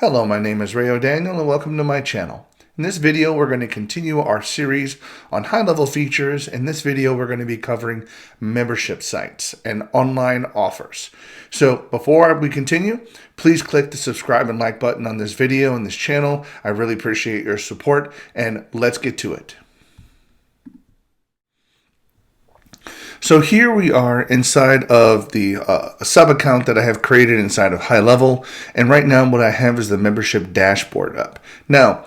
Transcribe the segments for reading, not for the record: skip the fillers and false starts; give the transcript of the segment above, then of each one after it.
Hello, my name is rayodaniel and welcome to my channel. In this video, we're going to continue our series on high-level features. In this video, we're going to be covering membership sites and online offers. So before we continue, please click the subscribe and like button on this video and this channel. I really appreciate your support, and let's get to it. So here we are inside of the sub account that I have created inside of Highlevel, and right now what I have is the membership dashboard up. Now,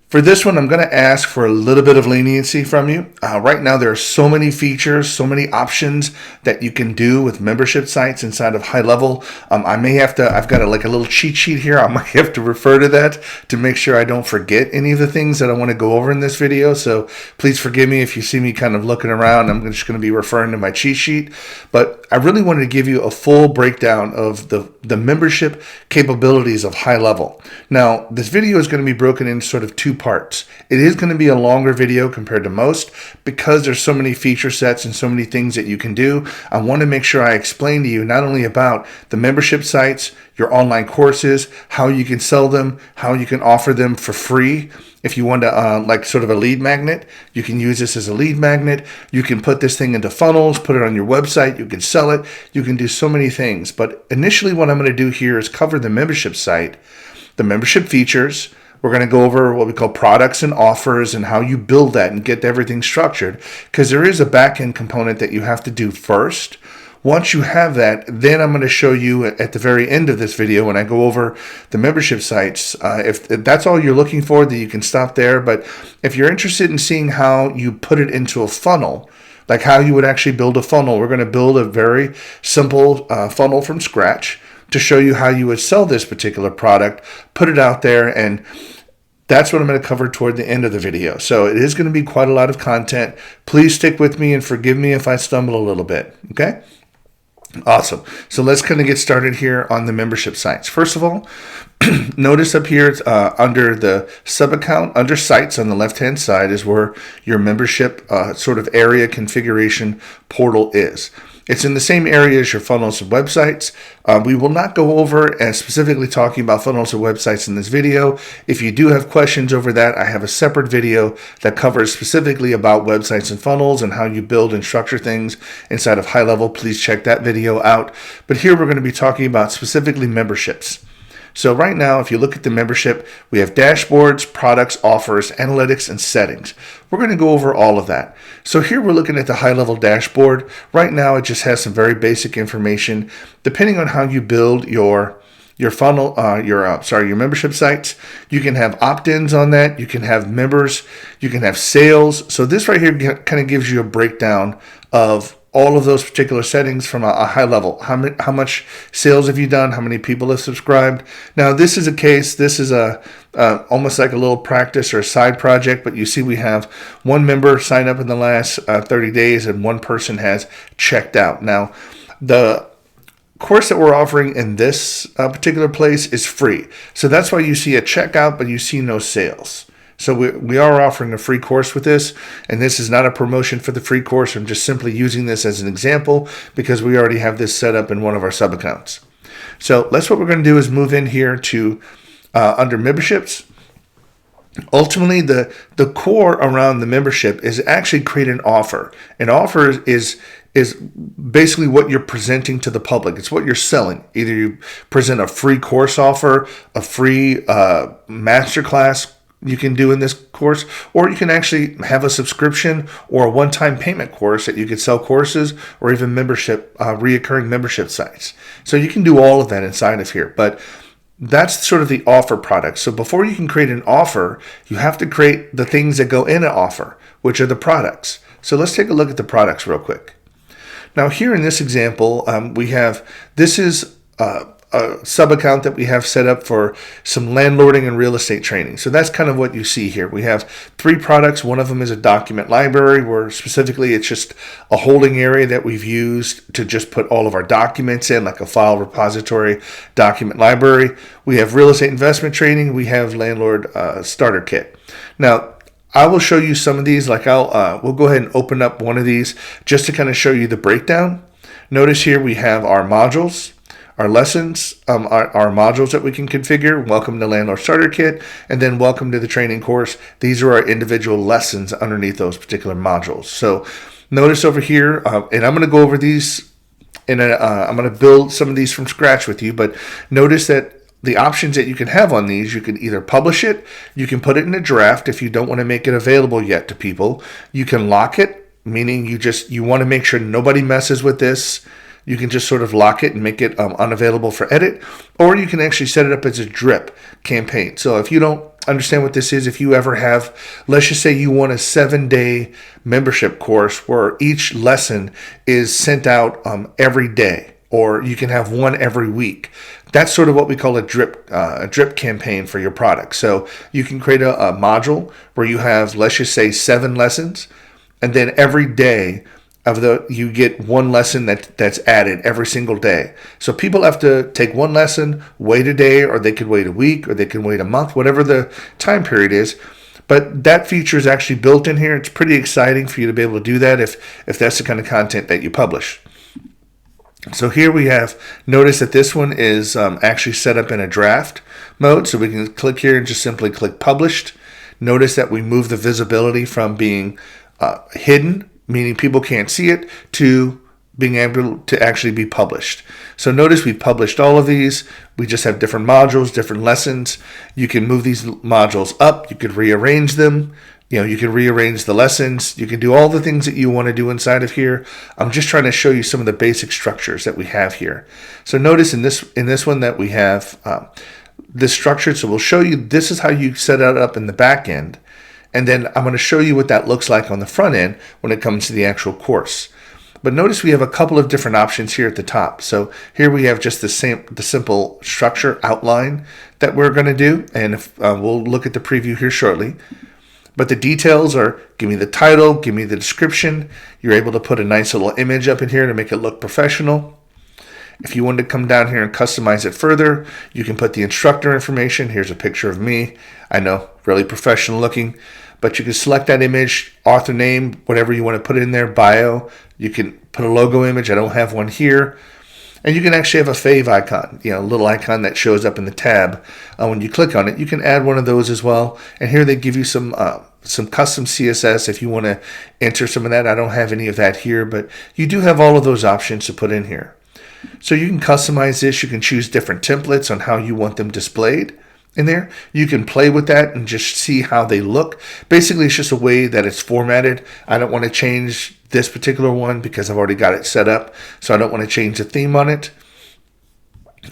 for this one, I'm going to ask for a little bit of leniency from you. Right now, there are so many features, so many options that you can do with membership sites inside of Highlevel. I may have to, I've got a little cheat sheet here. I might have to refer to that to make sure I don't forget any of the things that I want to go over in this video. So please forgive me if you see me kind of looking around. I'm just going to be referring to my cheat sheet. But I really wanted to give you a full breakdown of the membership capabilities of Highlevel. Now, this video is going to be broken into sort of two parts. It is going to be a longer video compared to most because there's so many feature sets and so many things that you can do. I want to make sure I explain to you not only about the membership sites, your online courses, how you can sell them, how you can offer them for free. If you want to, like sort of a lead magnet, you can use this as a lead magnet. You can put this thing into funnels, put it on your website. You can sell it. You can do so many things. But initially what I'm going to do here is cover the membership site, the membership features. We're going to go over what we call products and offers and how you build that and get everything structured, because there is a back-end component that you have to do first. Once you have that, then I'm going to show you at the very end of this video when I go over the membership sites. If that's all you're looking for, then you can stop there. But if you're interested in seeing how you put it into a funnel, like how you would actually build a funnel, we're going to build a very simple funnel from scratch to show you how you would sell this particular product, put it out there, and that's what I'm going to cover toward the end of the video. So it is going to be quite a lot of content. Please stick with me and forgive me if I stumble a little bit, okay? Awesome. So let's kind of get started here on the membership sites. First of all, notice up here under the sub account, under sites on the left-hand side is where your membership sort of area configuration portal is. It's in the same area as your funnels and websites. We will not go over and specifically talking about funnels and websites in this video. If you do have questions over that, I have a separate video that covers specifically about websites and funnels and how you build and structure things inside of Highlevel. Please check that video out. But here we're going to be talking about specifically memberships. So right now, if you look at the membership, we have dashboards, products, offers, analytics, and settings. We're going to go over all of that. So here we're looking at the Highlevel dashboard. Right now, it just has some very basic information. Depending on how you build your funnel, your membership sites, you can have opt-ins on that. You can have members. You can have sales. So this right here kind of gives you a breakdown of all of those particular settings from a high level. How much sales have you done? How many people have subscribed? Now, this is a case. This is almost like a little practice or a side project, but you see we have one member sign up in the last 30 days and one person has checked out. Now, the course that we're offering in this particular place is free. So that's why you see a checkout, but you see no sales. So we are offering a free course with this, and this is not a promotion for the free course. I'm just simply using this as an example because we already have this set up in one of our sub accounts. So what we're going to do is move in here to under memberships. Ultimately, the core around the membership is actually create an offer. An offer is basically what you're presenting to the public. It's what you're selling. Either you present a free course offer, a free masterclass you can do in this course, or you can actually have a subscription or a one-time payment course that you could sell courses or even membership, reoccurring membership sites. So you can do all of that inside of here, but that's sort of the offer product. So before you can create an offer, you have to create the things that go in an offer, which are the products. So let's take a look at the products real quick. Now here in this example, this is a sub account that we have set up for some landlording and real estate training. So that's kind of what you see here. We have 3 products. One of them is a document library where specifically it's just a holding area that we've used to just put all of our documents in, like a file repository document library. We have real estate investment training. We have landlord starter kit. Now, I will show you some of these. We'll go ahead and open up one of these just to kind of show you the breakdown. Notice here we have our modules, our lessons, our modules that we can configure. Welcome to Landlord Starter Kit, and then welcome to the training course. These are our individual lessons underneath those particular modules. So notice over here, and I'm going to go over these, and I'm going to build some of these from scratch with you, but notice that the options that you can have on these, you can either publish it, you can put it in a draft if you don't want to make it available yet to people. You can lock it, meaning you want to make sure nobody messes with this. You can just sort of lock it and make it unavailable for edit, or you can actually set it up as a drip campaign. So if you don't understand what this is, if you ever have, let's just say you want a 7-day membership course where each lesson is sent out every day, or you can have one every week. That's sort of what we call a drip campaign for your product. So you can create a module where you have, let's just say, 7 lessons, and then every day you get one lesson that's added every single day. So people have to take one lesson, wait a day, or they could wait a week, or they can wait a month, whatever the time period is. But that feature is actually built in here. It's pretty exciting for you to be able to do that if that's the kind of content that you publish. So here we have, notice that this one is actually set up in a draft mode. So we can click here and just simply click published. Notice that we move the visibility from being hidden, meaning people can't see it, to being able to actually be published. So notice we published all of these. We just have different modules, different lessons. You can move these modules up. You could rearrange them. You can rearrange the lessons. You can do all the things that you want to do inside of here. I'm just trying to show you some of the basic structures that we have here. So notice in this one that we have this structured. So we'll show you, this is how you set it up in the back end. And then I'm going to show you what that looks like on the front end when it comes to the actual course. But notice we have a couple of different options here at the top. So here we have just the simple structure outline that we're going to do. And we'll look at the preview here shortly. But the details are, give me the title, give me the description. You're able to put a nice little image up in here to make it look professional. If you want to come down here and customize it further, you can put the instructor information. Here's a picture of me. I know, really professional looking. But you can select that image, author name, whatever you want to put in there, bio. You can put a logo image. I don't have one here. And you can actually have a fave icon, a little icon that shows up in the tab. When you click on it, you can add one of those as well. And here they give you some custom CSS if you want to enter some of that. I don't have any of that here, but you do have all of those options to put in here. So you can customize this. You can choose different templates on how you want them displayed in there. You can play with that and just see how they look. Basically, it's just a way that it's formatted. I don't want to change this particular one because I've already got it set up, so I don't want to change the theme on it.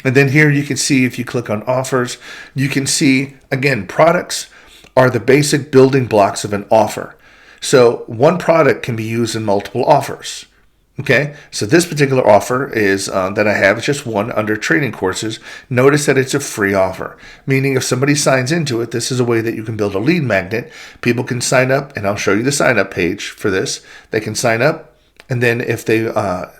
And then here you can see, if you click on offers, you can see, again, products are the basic building blocks of an offer. So one product can be used in multiple offers. Okay, so this particular offer is that I have, it's just one under training courses. Notice that it's a free offer, meaning if somebody signs into it, this is a way that you can build a lead magnet. People can sign up, and I'll show you the sign up page for this. They can sign up, and then if they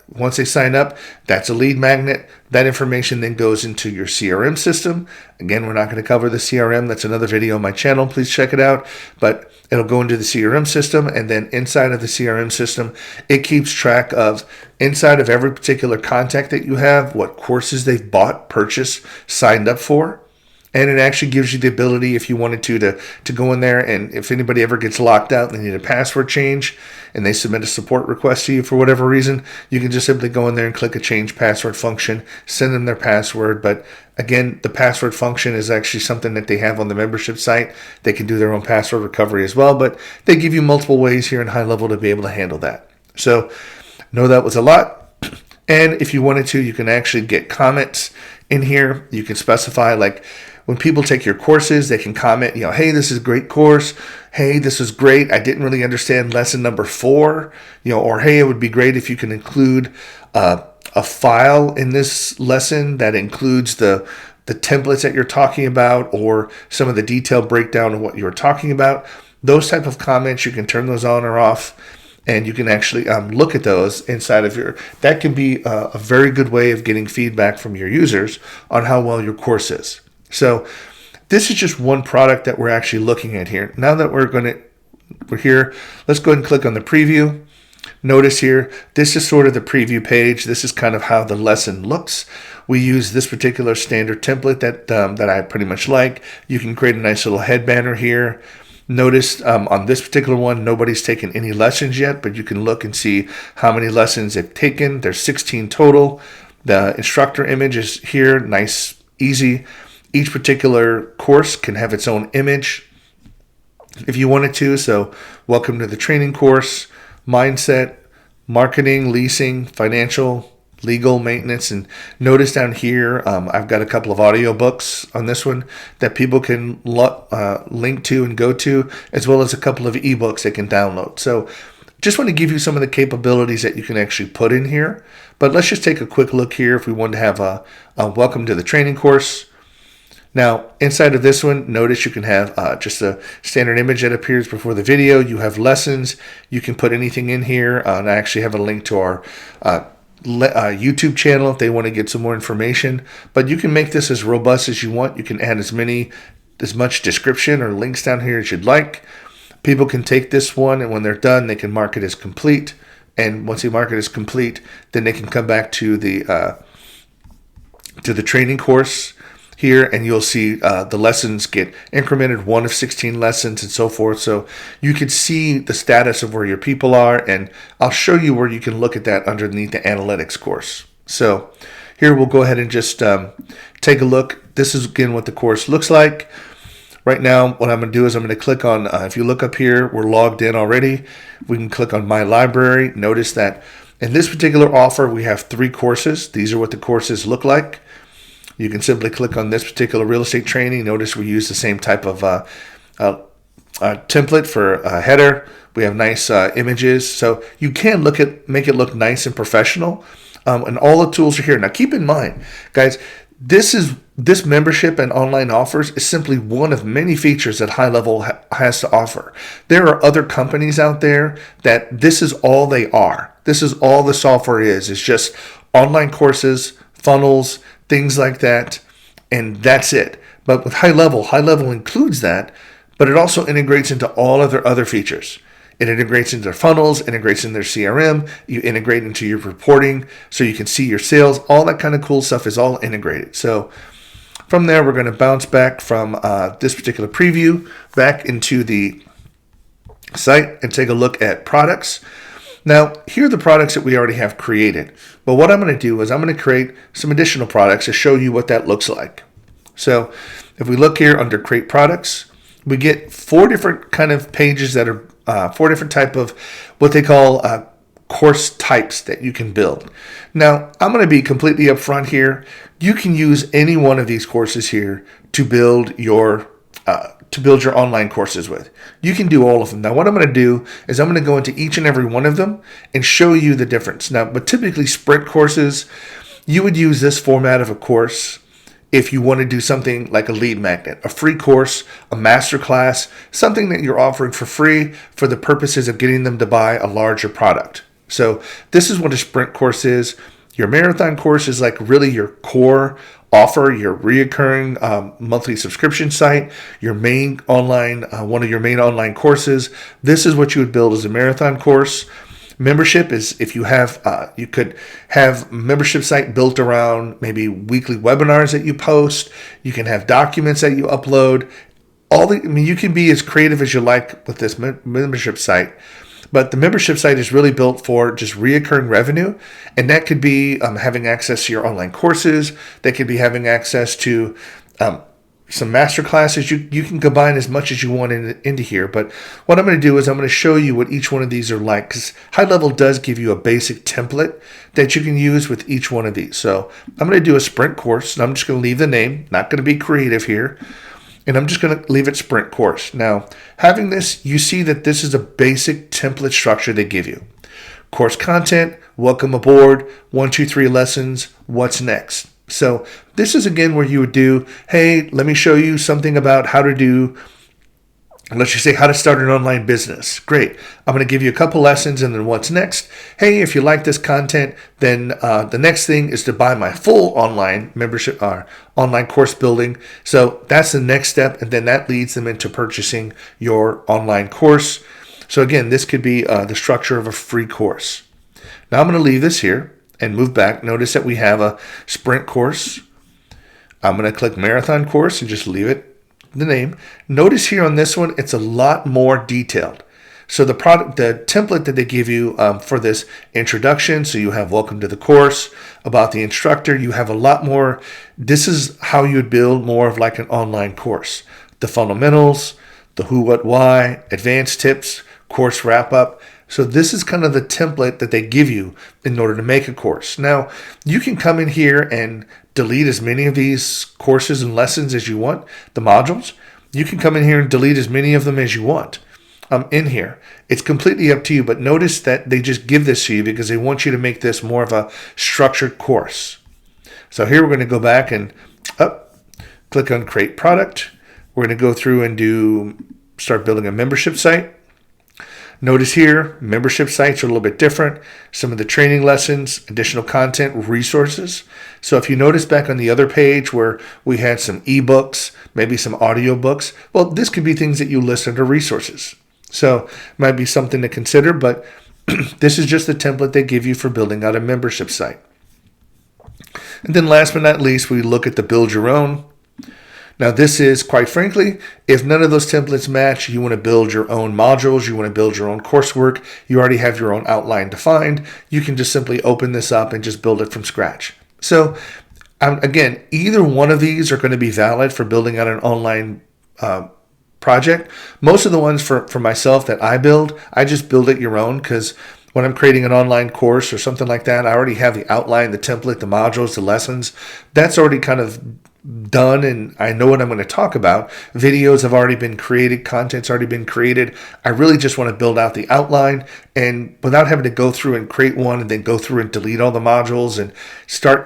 once they sign up, that's a lead magnet. That information then goes into your CRM system. Again, we're not going to cover the CRM. That's another video on my channel. Please check it out. But it'll go into the CRM system, and then inside of the CRM system, it keeps track of, inside of every particular contact that you have, what courses they've bought, purchased, signed up for. And it actually gives you the ability, if you wanted to go in there, and if anybody ever gets locked out and they need a password change and they submit a support request to you for whatever reason, you can just simply go in there and click a change password function, send them their password. But again, the password function is actually something that they have on the membership site. They can do their own password recovery as well, but they give you multiple ways here in Highlevel to be able to handle that. So know that was a lot. And if you wanted to, you can actually get comments in here. You can specify, like, when people take your courses, they can comment, hey, this is a great course. Hey, this is great. I didn't really understand lesson number 4, or hey, it would be great if you can include a file in this lesson that includes the templates that you're talking about, or some of the detailed breakdown of what you're talking about. Those type of comments, you can turn those on or off, and you can actually look at those inside of that can be a very good way of getting feedback from your users on how well your course is. So this is just one product that we're actually looking at here. Now that we're here, let's go ahead and click on the preview. Notice here, this is sort of the preview page. This is kind of how the lesson looks. We use this particular standard template that I pretty much like. You can create a nice little head banner here. Notice on this particular one, nobody's taken any lessons yet, but you can look and see how many lessons they've taken. There's 16 total. The instructor image is here, nice, easy. Each particular course can have its own image if you wanted to. So welcome to the training course, mindset, marketing, leasing, financial, legal, maintenance. And notice down here, I've got a couple of audio books on this one that people can link to and go to, as well as a couple of ebooks they can download. So just want to give you some of the capabilities that you can actually put in here. But let's just take a quick look here if we want to have a welcome to the training course. Now, inside of this one, notice you can have just a standard image that appears before the video. You have lessons. You can put anything in here. And I actually have a link to our YouTube channel if they want to get some more information. But you can make this as robust as you want. You can add as much description or links down here as you'd like. People can take this one, and when they're done, they can mark it as complete. And once they mark it as complete, then they can come back to the training course here, and you'll see the lessons get incremented, 1 of 16 lessons and so forth. So you can see the status of where your people are, and I'll show you where you can look at that underneath the analytics course. So here we'll go ahead and just take a look. This is again what the course looks like. Right now, what I'm going to do is I'm going to click on, if you look up here, we're logged in already. We can click on My Library. Notice that in this particular offer, we have 3 courses. These are what the courses look like. You can simply click on this particular real estate training. Notice we use the same type of template for a header. We have nice images. So you can make it look nice and professional. And all the tools are here. Now keep in mind, guys, this membership and online offers is simply one of many features that Highlevel has to offer. There are other companies out there that this is all they are. This is all the software is. It's just online courses, funnels, things like that, and that's it. But with Highlevel includes that, but it also integrates into all of their other features. It integrates into their funnels, integrates in their CRM, you integrate into your reporting so you can see your sales. All that kind of cool stuff is all integrated. So from there, we're going to bounce back from this particular preview back into the site and take a look at products. Now, here are the products that we already have created. But what I'm going to do is I'm going to create some additional products to show you what that looks like. So if we look here under Create Products, we get 4 different kind of pages that are 4 different type of what they call course types that you can build. Now, I'm going to be completely upfront here. You can use any one of these courses here to build your online courses with. You can do all of them. Now, what I'm going to do is I'm going to go into each and every one of them and show you the difference. Now, but typically sprint courses, you would use this format of a course if you want to do something like a lead magnet, a free course, a master class, something that you're offering for free for the purposes of getting them to buy a larger product. So this is what a sprint course is. Your marathon course is like really your core offer, your reoccurring monthly subscription site, your main online, one of your main online courses. This is what you would build as a marathon course. Membership is if you have, you could have membership site built around maybe weekly webinars that you post. You can have documents that you upload. You can be as creative as you like with this membership site. But the membership site is really built for just reoccurring revenue. And that could be having access to your online courses. That could be having access to some master classes. You can combine as much as you want into here. But what I'm going to do is I'm going to show you what each one of these are like. Because Highlevel does give you a basic template that you can use with each one of these. So I'm going to do a sprint course. And I'm just going to leave the name. Not going to be creative here. And I'm just going to leave it sprint course. Now, having this, you see that this is a basic template structure they give you. Course content, welcome aboard, 1, 2, 3 lessons, what's next? So this is again where you would do, hey, let me show you something about how to do, let's just say how to start an online business. Great. I'm going to give you a couple lessons and then what's next? Hey, if you like this content, then the next thing is to buy my full online membership or online course building. So that's the next step. And then that leads them into purchasing your online course. So again, this could be the structure of a free course. Now I'm going to leave this here and move back. Notice that we have a sprint course. I'm going to click marathon course and just leave it the name. Notice here on this one, it's a lot more detailed. So the template that they give you for this introduction, so you have welcome to the course, about the instructor, you have a lot more. This is how you would build more of like an online course. The fundamentals, the who, what, why, advanced tips, course wrap up. So this is kind of the template that they give you in order to make a course. Now, you can come in here and delete as many of these courses and lessons as you want, the modules. You can come in here and delete as many of them as you want. In here. It's completely up to you, but notice that they just give this to you because they want you to make this more of a structured course. So here we're going to go back and click on create product. We're going to go through and start building a membership site. Notice here, membership sites are a little bit different. Some of the training lessons, additional content, resources. So if you notice back on the other page where we had some ebooks, maybe some audio books, well, this could be things that you list under resources. So it might be something to consider, but this is just the template they give you for building out a membership site. And then last but not least, we look at the build your own. Now this is, quite frankly, if none of those templates match, you want to build your own modules, you want to build your own coursework, you already have your own outline defined, you can just simply open this up and just build it from scratch. So again, either one of these are going to be valid for building out an online project. Most of the ones for myself that I build, I just build it your own, because when I'm creating an online course or something like that, I already have the outline, the template, the modules, the lessons. That's already kind of done, and I know what I'm going to talk about. Videos have already been created, content's already been created. I really just want to build out the outline, and without having to go through and create one and then go through and delete all the modules and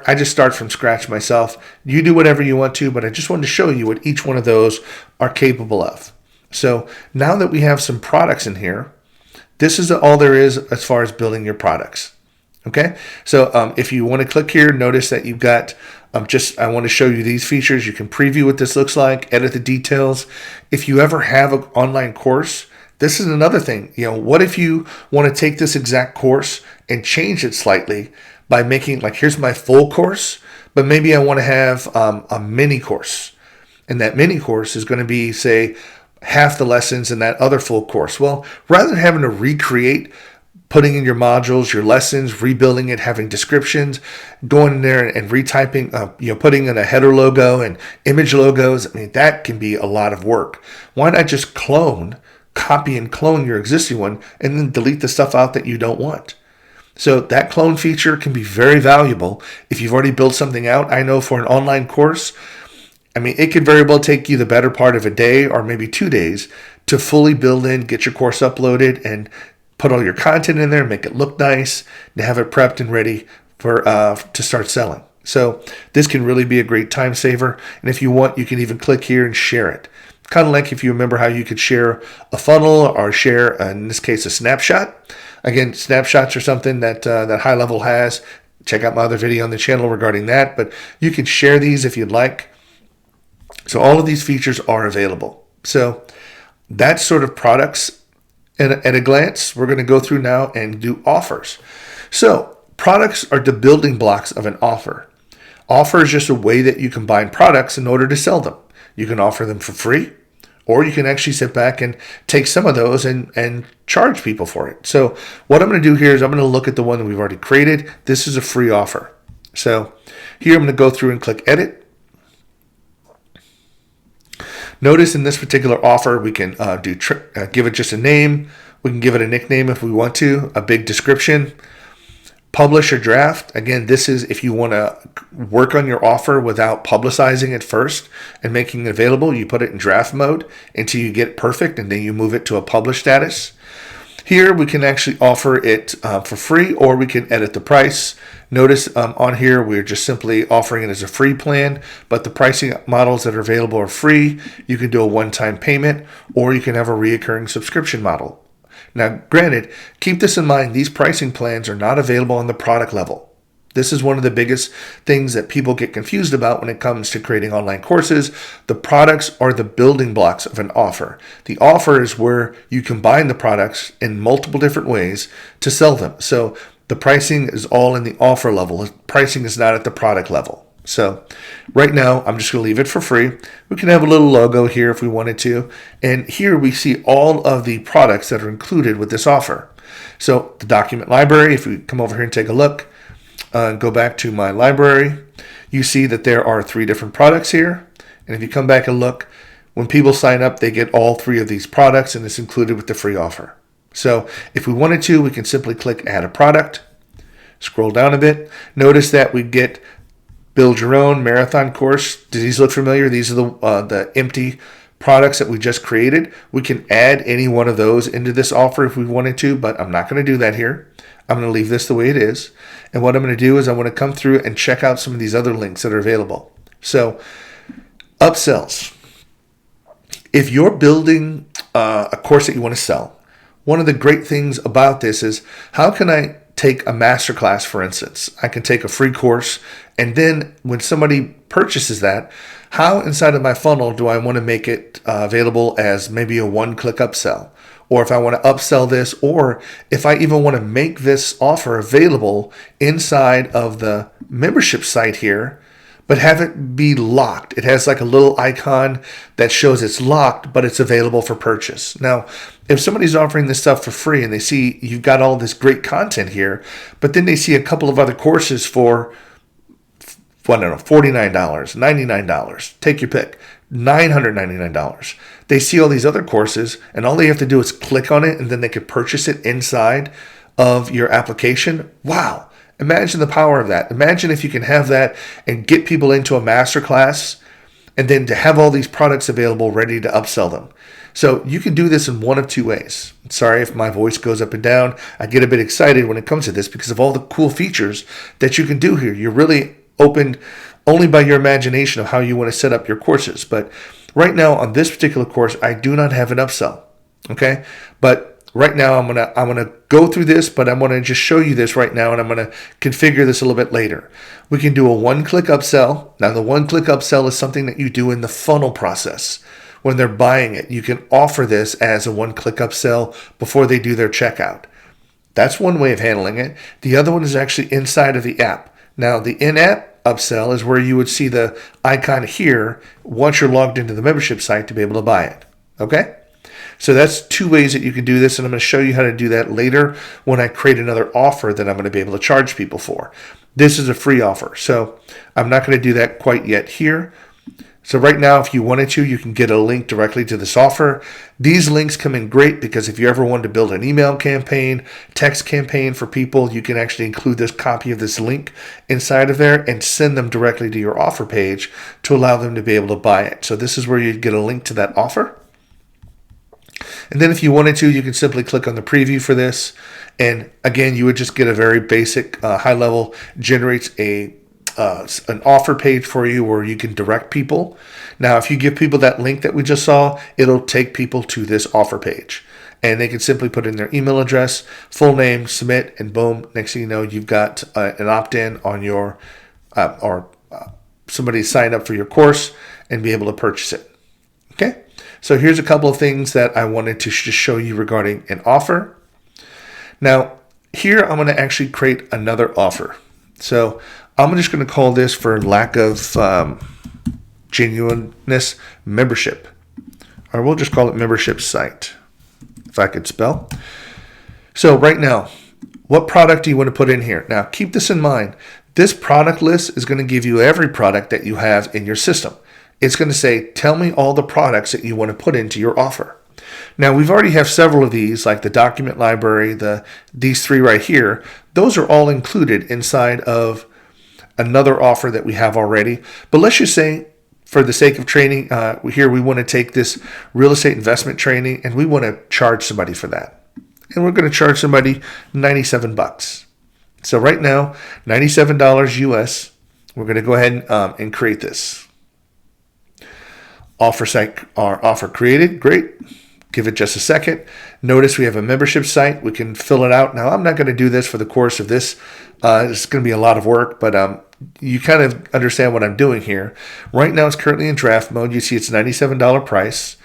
I just start from scratch myself. You do whatever you want to, but I just wanted to show you what each one of those are capable of. So now that we have some products in here, this is all there is as far as building your products. Okay, so if you want to click here, notice that you've got I want to show you these features. You can preview what this looks like, edit the details. If you ever have an online course, this is another thing. What if you want to take this exact course and change it slightly by making, like, here's my full course, but maybe I want to have a mini course, and that mini course is going to be, say, half the lessons in that other full course. Well, rather than having to recreate, putting in your modules, your lessons, rebuilding it, having descriptions, going in there and retyping, putting in a header logo and image logos, that can be a lot of work. Why not just copy and clone your existing one and then delete the stuff out that you don't want? So that clone feature can be very valuable if you've already built something out. I know for an online course, it could very well take you the better part of a day or maybe 2 days to fully build in, get your course uploaded, and put all your content in there, make it look nice, and have it prepped and ready to start selling. So this can really be a great time saver. And if you want, you can even click here and share it. Kind of like if you remember how you could share a funnel or share, in this case, a snapshot. Again, snapshots are something that Highlevel has. Check out my other video on the channel regarding that. But you can share these if you'd like. So all of these features are available. So that's sort of products at a glance. We're going to go through now and do offers. So products are the building blocks of an offer. Offer is just a way that you combine products in order to sell them. You can offer them for free, or you can actually sit back and take some of those and charge people for it. So what I'm going to do here is I'm going to look at the one that we've already created. This is a free offer. So here I'm going to go through and click edit. Notice in this particular offer, we can give it just a name. We can give it a nickname if we want to, a big description, publish or draft. Again, this is if you want to work on your offer without publicizing it first and making it available. You put it in draft mode until you get it perfect, and then you move it to a published status. Here we can actually offer it for free, or we can edit the price. Notice on here we're just simply offering it as a free plan, but the pricing models that are available are free. You can do a one-time payment, or you can have a reoccurring subscription model. Now, granted, keep this in mind, these pricing plans are not available on the product level. This is one of the biggest things that people get confused about when it comes to creating online courses. The products are the building blocks of an offer. The offer is where you combine the products in multiple different ways to sell them. So the pricing is all in the offer level. The pricing is not at the product level. So right now, I'm just going to leave it for free. We can have a little logo here if we wanted to. And here we see all of the products that are included with this offer. So the document library, if we come over here and take a look, go back to my library, you see that there are 3 different products here. And if you come back and look, when people sign up, they get all 3 of these products, and it's included with the free offer. So if we wanted to, we can simply click Add a Product, scroll down a bit. Notice that we get Build Your Own Marathon Course. Do these look familiar? These are the empty products that we just created. We can add any one of those into this offer if we wanted to, but I'm not going to do that here. I'm going to leave this the way it is. And what I'm going to do is I want to come through and check out some of these other links that are available. So, upsells. If you're building a course that you want to sell, one of the great things about this is, how can I take a masterclass, for instance? I can take a free course, and then when somebody purchases that, how inside of my funnel do I want to make it available as maybe a one-click upsell? Or if I want to upsell this, or if I even want to make this offer available inside of the membership site here, but have it be locked. It has like a little icon that shows it's locked, but it's available for purchase. Now, if somebody's offering this stuff for free and they see you've got all this great content here, but then they see a couple of other courses for, I don't know, $49, $99, take your pick, $999. They see all these other courses, and all they have to do is click on it, and then they could purchase it inside of your application. Wow. Imagine the power of that. Imagine if you can have that and get people into a masterclass, and then to have all these products available ready to upsell them. So you can do this in one of 2 ways. Sorry if my voice goes up and down. I get a bit excited when it comes to this because of all the cool features that you can do here. You're really opened only by your imagination of how you want to set up your courses. But right now on this particular course, I do not have an upsell. Okay? But right now, I'm gonna go through this, but I'm gonna just show you this right now, and I'm gonna configure this a little bit later. We can do a one-click upsell. Now, the one-click upsell is something that you do in the funnel process. When they're buying it, you can offer this as a one-click upsell before they do their checkout. That's one way of handling it. The other one is actually inside of the app. Now, the in-app upsell is where you would see the icon here once you're logged into the membership site to be able to buy it. Okay? So that's 2 ways that you can do this, and I'm going to show you how to do that later when I create another offer that I'm going to be able to charge people for. This is a free offer, so I'm not going to do that quite yet here. So right now, if you wanted to, you can get a link directly to this offer. These links come in great because if you ever wanted to build an email campaign, text campaign for people, you can actually include this copy of this link inside of there and send them directly to your offer page to allow them to be able to buy it. So this is where you get a link to that offer. And then if you wanted to, you can simply click on the preview for this. And again, you would just get a very basic Highlevel generates an offer page for you where you can direct people. Now, if you give people that link that we just saw, it'll take people to this offer page. And they can simply put in their email address, full name, submit, and boom. Next thing you know, you've got an opt-in on your, somebody sign up for your course and be able to purchase it. Okay? So here's a couple of things that I wanted to just show you regarding an offer. Now, here I'm going to actually create another offer. So I'm just going to call this, for lack of genuineness, membership. Or we'll just call it membership site, if I could spell. So right now, what product do you want to put in here? Now, keep this in mind. This product list is going to give you every product that you have in your system. It's going to say, tell me all the products that you want to put into your offer. Now, we've already have several of these, like the document library, these 3 right here. Those are all included inside of another offer that we have already. But let's just say, for the sake of training, here we want to take this real estate investment training, and we want to charge somebody for that. And we're going to charge somebody $97. So right now, $97 US. We're going to go ahead and create this. Offer site, our offer created. Great. Give it just a second. Notice we have a membership site. We can fill it out. Now, I'm not going to do this for the course of this It's going to be a lot of work, but you kind of understand what I'm doing here. Right now it's currently in draft mode. You see it's $97 price.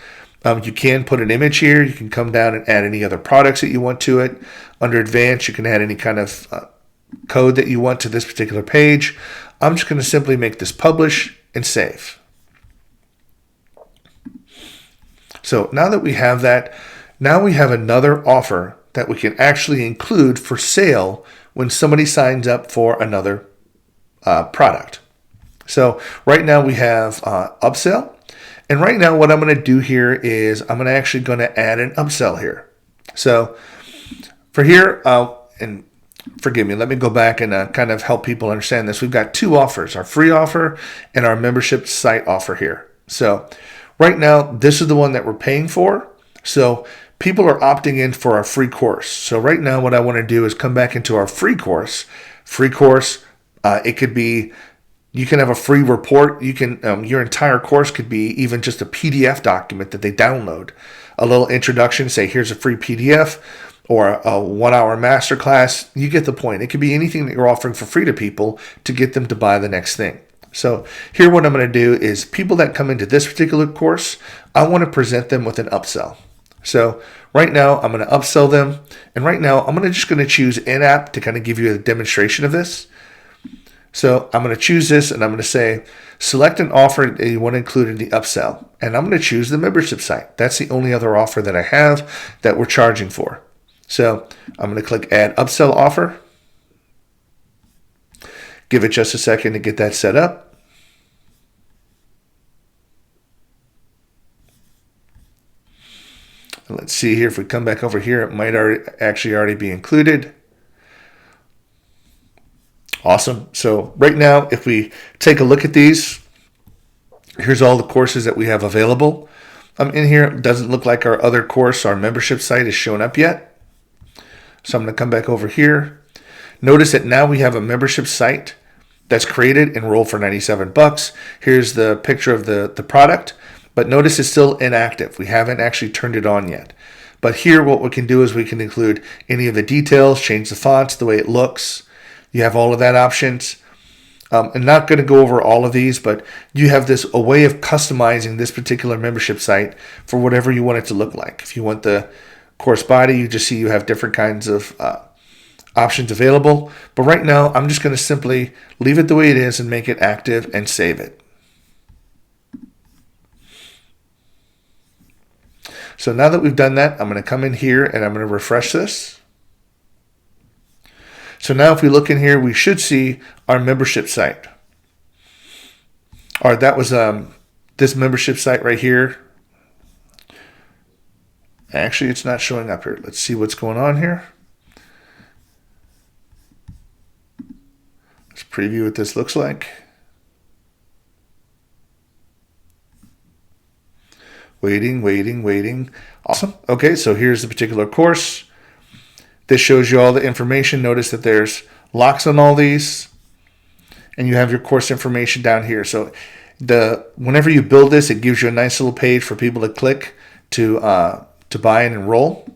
You can put an image here. You can come down and add any other products that you want to it. Under advanced, you can add any kind of code that you want to this particular page. I'm just going to simply make this publish and save. So now that we have that, now we have another offer that we can actually include for sale when somebody signs up for another product. So right now we have upsell. And right now what I'm going to do here is I'm actually going to add an upsell here. So for here, and forgive me, let me go back and kind of help people understand this. We've got two offers, our free offer and our membership site offer here. So right now, this is the one that we're paying for. So people are opting in for our free course. So right now what I want to do is come back into our free course. It could be, you can have a free report. You can, your entire course could be even just a PDF document that they download. A little introduction, say here's a free PDF or a 1 hour masterclass. You get the point. It could be anything that you're offering for free to people to get them to buy the next thing. So here what I'm going to do is people that come into this particular course, I want to present them with an upsell. So right now I'm going to upsell them. And right now I'm just going to choose in-app to kind of give you a demonstration of this. So I'm going to choose this and I'm going to say, select an offer that you want to include in the upsell. And I'm going to choose the membership site. That's the only other offer that I have that we're charging for. So I'm going to click add upsell offer. Give it just a second to get that set up. And let's see here, if we come back over here, it might already be included. Awesome. So right now, if we take a look at these, here's all the courses that we have available. In here, it doesn't look like our other course, our membership site is shown up yet. So I'm going to come back over here. Notice that now we have a membership site that's created, enrolled for $97. Here's the picture of the product, but notice it's still inactive. We haven't actually turned it on yet. But here what we can do is we can include any of the details, change the fonts, the way it looks. You have all of that options. I'm not going to go over all of these, but you have a way of customizing this particular membership site for whatever you want it to look like. If you want the course body, you just see you have different kinds of options available. But right now, I'm just going to simply leave it the way it is and make it active and save it. So now that we've done that, I'm going to come in here and I'm going to refresh this. So now if we look in here, we should see our membership site. All right, that was this membership site right here. Actually, it's not showing up here. Let's see what's going on here. Let's preview what this looks like. Waiting. Awesome. Okay, so here's the particular course. This shows you all the information. Notice that there's locks on all these, and you have your course information down here. So whenever you build this, it gives you a nice little page for people to click to buy and enroll.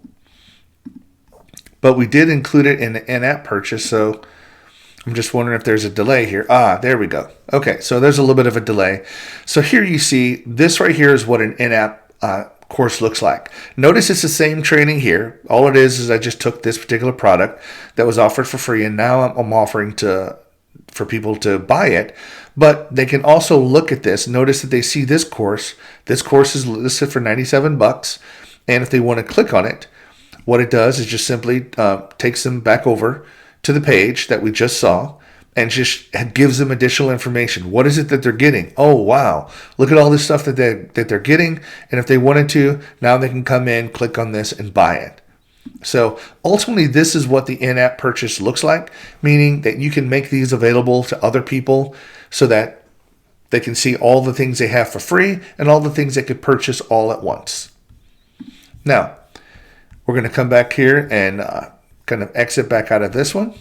But we did include it in the in-app purchase, so I'm just wondering if there's a delay here. There we go. Okay, so there's a little bit of a delay. So here you see this right here is what an in-app course looks like. Notice it's the same training here. All it is I just took this particular product that was offered for free, and now I'm offering for people to buy it. But they can also look at this. Notice that they see this course. This course is listed for $97, and if they want to click on it, what it does is just simply takes them back over to the page that we just saw and just gives them additional information. What is it that they're getting? Oh, wow. Look at all this stuff that they're getting. And if they wanted to, now they can come in, click on this, and buy it. So ultimately, this is what the in-app purchase looks like, meaning that you can make these available to other people so that they can see all the things they have for free and all the things they could purchase all at once. Now, we're going to come back here and kind of exit back out of this one.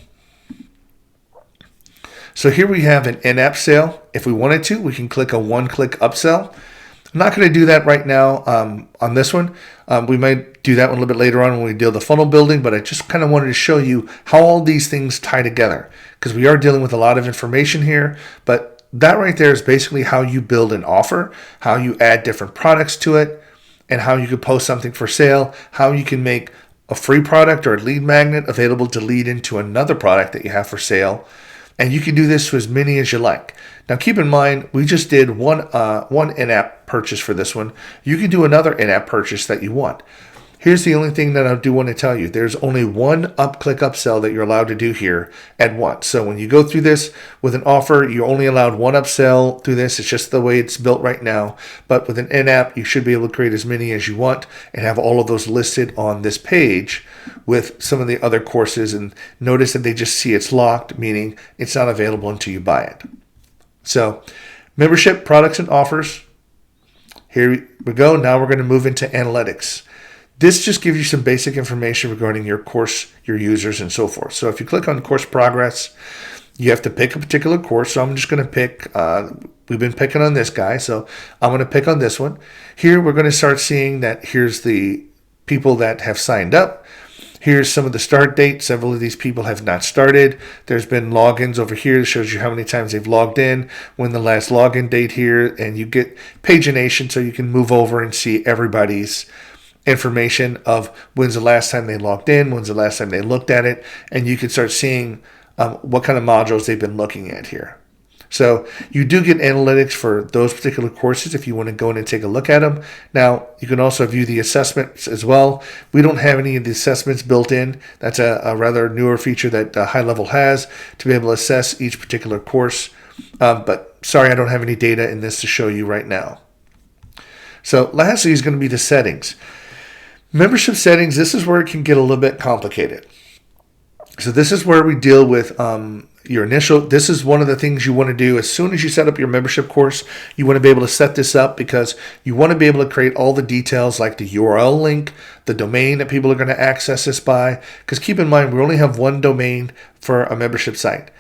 So here we have an in-app sale. If we wanted to, we can click a one-click upsell. I'm not going to do that right now on this one. We might do that one a little bit later on when we do the funnel building, but I just kind of wanted to show you how all these things tie together. because we are dealing with a lot of information here, but that right there is basically how you build an offer, how you add different products to it, and how you can post something for sale, how you can make a free product or a lead magnet available to lead into another product that you have for sale. And you can do this to as many as you like. Now keep in mind, we just did one in-app purchase for this one. You can do another in-app purchase that you want. Here's the only thing that I do want to tell you. There's only one click upsell that you're allowed to do here at once. So when you go through this with an offer, you're only allowed one upsell through this. It's just the way it's built right now. But with an in-app, you should be able to create as many as you want and have all of those listed on this page with some of the other courses. And notice that they just see it's locked, meaning it's not available until you buy it. So membership, products, and offers. Here we go. Now we're going to move into analytics. This just gives you some basic information regarding your course, your users, and so forth. So if you click on course progress, you have to pick a particular course. So I'm just going to pick, we've been picking on this guy. So I'm going to pick on this one. Here we're going to start seeing that here's the people that have signed up. Here's some of the start dates. Several of these people have not started. There's been logins over here that shows you how many times they've logged in, when the last login date here, and you get pagination so you can move over and see everybody's information of when's the last time they logged in, when's the last time they looked at it, and you can start seeing what kind of modules they've been looking at here. So you do get analytics for those particular courses if you want to go in and take a look at them. Now, you can also view the assessments as well. We don't have any of the assessments built in. That's a rather newer feature that Highlevel has to be able to assess each particular course. But sorry, I don't have any data in this to show you right now. So lastly is going to be the settings. Membership settings, this is where it can get a little bit complicated. So this is where we deal with your initial, this is one of the things you want to do as soon as you set up your membership course. You want to be able to set this up because you want to be able to create all the details like the URL link, the domain that people are going to access this by. Because keep in mind, we only have one domain for a membership site.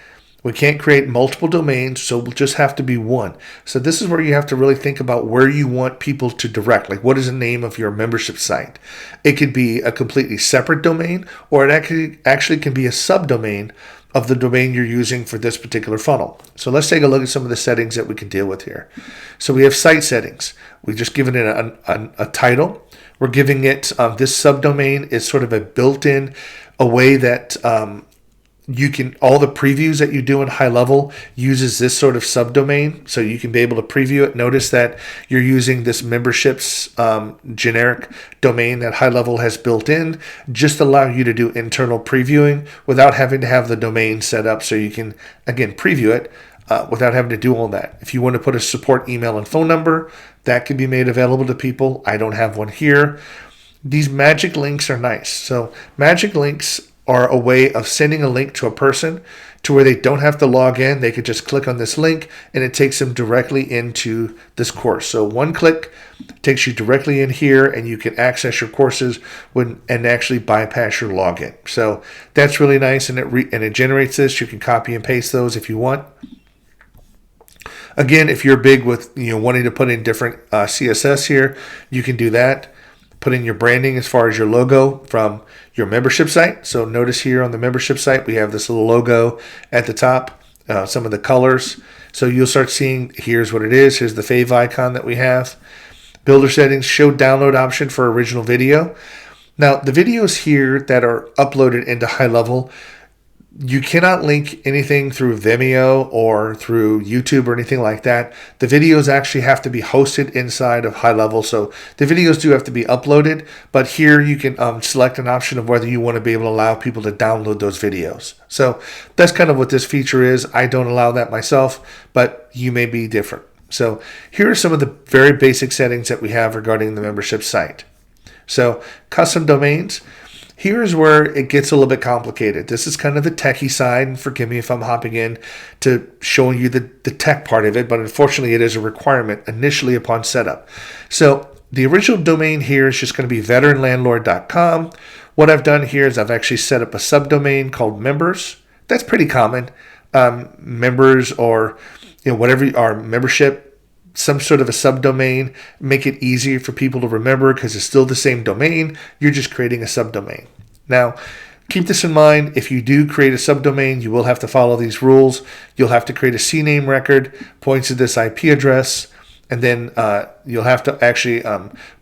We can't create multiple domains, so we'll just have to be one. So this is where you have to really think about where you want people to direct. Like, what is the name of your membership site? It could be a completely separate domain, or it actually can be a subdomain of the domain you're using for this particular funnel. So let's take a look at some of the settings that we can deal with here. So we have site settings. We've just given it a title. We're giving it, this subdomain is sort of a built-in, a way that you can, all the previews that you do in Highlevel uses this sort of subdomain, so you can be able to preview it. Notice that you're using this memberships generic domain that Highlevel has built in, just allow you to do internal previewing without having to have the domain set up, so you can, again, preview it without having to do all that. If you want to put a support email and phone number, that can be made available to people. I don't have one here. These magic links are nice. So magic links are a way of sending a link to a person to where they don't have to log in. They could just click on this link and it takes them directly into this course. So one click takes you directly in here and you can access your courses and actually bypass your login. So that's really nice, and it generates this. You can copy and paste those if you want. Again, if you're big with wanting to put in different CSS here, you can do that. Put in your branding as far as your logo from your membership site. So notice here on the membership site, we have this little logo at the top, some of the colors. So you'll start seeing, here's what it is. Here's the fave icon that we have. Builder settings, show download option for original video. Now, the videos here that are uploaded into Highlevel, you cannot link anything through Vimeo or through YouTube or anything like that. The videos actually have to be hosted inside of Highlevel. So the videos do have to be uploaded, but here you can select an option of whether you want to be able to allow people to download those videos. So that's kind of what this feature is. I don't allow that myself, but you may be different. So here are some of the very basic settings that we have regarding the membership site. So custom domains. Here's where it gets a little bit complicated. This is kind of the techie side, and forgive me if I'm hopping in to showing you the tech part of it, but unfortunately it is a requirement initially upon setup. So the original domain here is just going to be veteranlandlord.com. What I've done here is I've actually set up a subdomain called members. That's pretty common. Members, or whatever our membership, some sort of a subdomain, make it easier for people to remember because it's still the same domain. You're just creating a subdomain. Now, Keep this in mind. If you do create a subdomain, you will have to follow these rules. You'll have to create a CNAME record, points to this IP address, and then you'll have to actually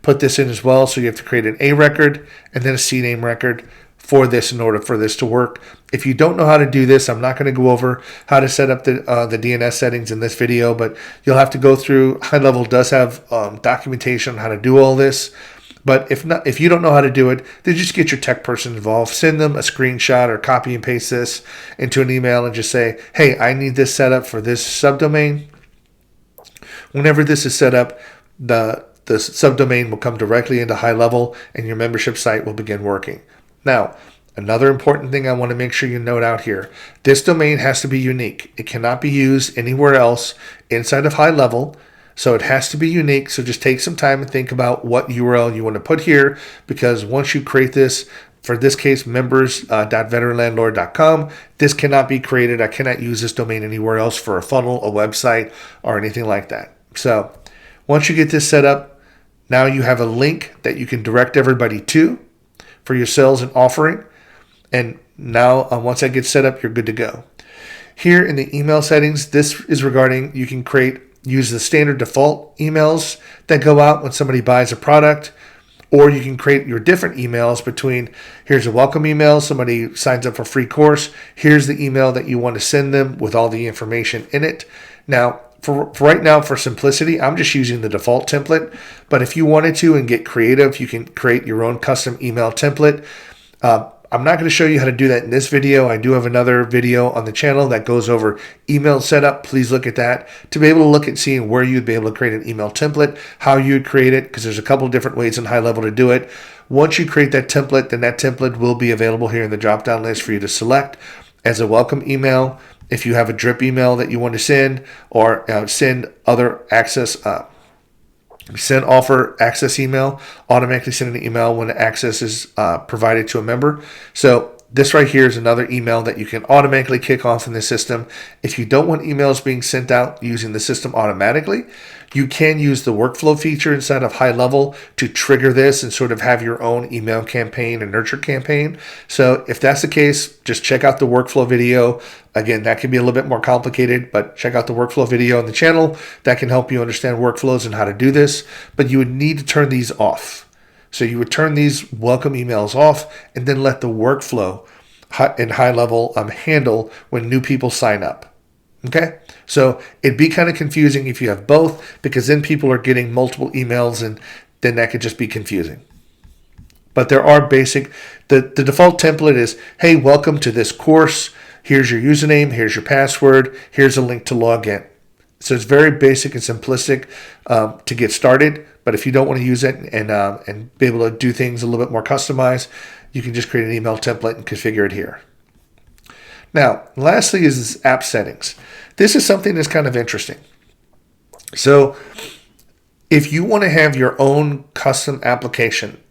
put this in as well. So you have to create an A record and then a CNAME record for this in order for this to work. If you don't know how to do this, I'm not going to go over how to set up the DNS settings in this video, but you'll have to go through. Highlevel does have documentation on how to do all this. But if you don't know how to do it, then just get your tech person involved. Send them a screenshot or copy and paste this into an email and just say, hey, I need this set up for this subdomain. Whenever this is set up, the subdomain will come directly into Highlevel and your membership site will begin working. Now, another important thing I want to make sure you note out here, this domain has to be unique. It cannot be used anywhere else inside of Highlevel. So it has to be unique. So just take some time and think about what URL you want to put here, because once you create this, for this case, members.veteranlandlord.com, this cannot be created. I cannot use this domain anywhere else for a funnel, a website, or anything like that. So once you get this set up, now you have a link that you can direct everybody to for your sales and offering. And now once that gets set up, you're good to go. Here in the email settings, this is regarding you can use the standard default emails that go out when somebody buys a product, or you can create your different emails between here's a welcome email, somebody signs up for a free course, here's the email that you want to send them with all the information in it. Now, for right now, for simplicity, I'm just using the default template, but if you wanted to and get creative, you can create your own custom email template. I'm not going to show you how to do that in this video. I do have another video on the channel that goes over email setup. Please look at that to be able to look at seeing where you'd be able to create an email template, how you'd create it, because there's a couple of different ways in Highlevel to do it. Once you create that template, then that template will be available here in the drop-down list for you to select as a welcome email. If you have a drip email that you want to send, or send other access send offer access email, automatically send an email when access is provided to a member. So this right here is another email that you can automatically kick off in the system. If you don't want emails being sent out using the system automatically, you can use the workflow feature inside of Highlevel to trigger this and sort of have your own email campaign and nurture campaign. So if that's the case, just check out the workflow video. Again, that can be a little bit more complicated, but check out the workflow video on the channel. That can help you understand workflows and how to do this. But you would need to turn these off. So you would turn these welcome emails off and then let the workflow in Highlevel handle when new people sign up. Okay, so it'd be kind of confusing if you have both, because then people are getting multiple emails and then that could just be confusing. But there are basic, the default template is, hey, welcome to this course. Here's your username. Here's your password. Here's a link to log in. So it's very basic and simplistic to get started. But if you don't want to use it and be able to do things a little bit more customized, you can just create an email template and configure it here. Now, lastly is this app settings. This is something that's kind of interesting. So if you want to have your own custom application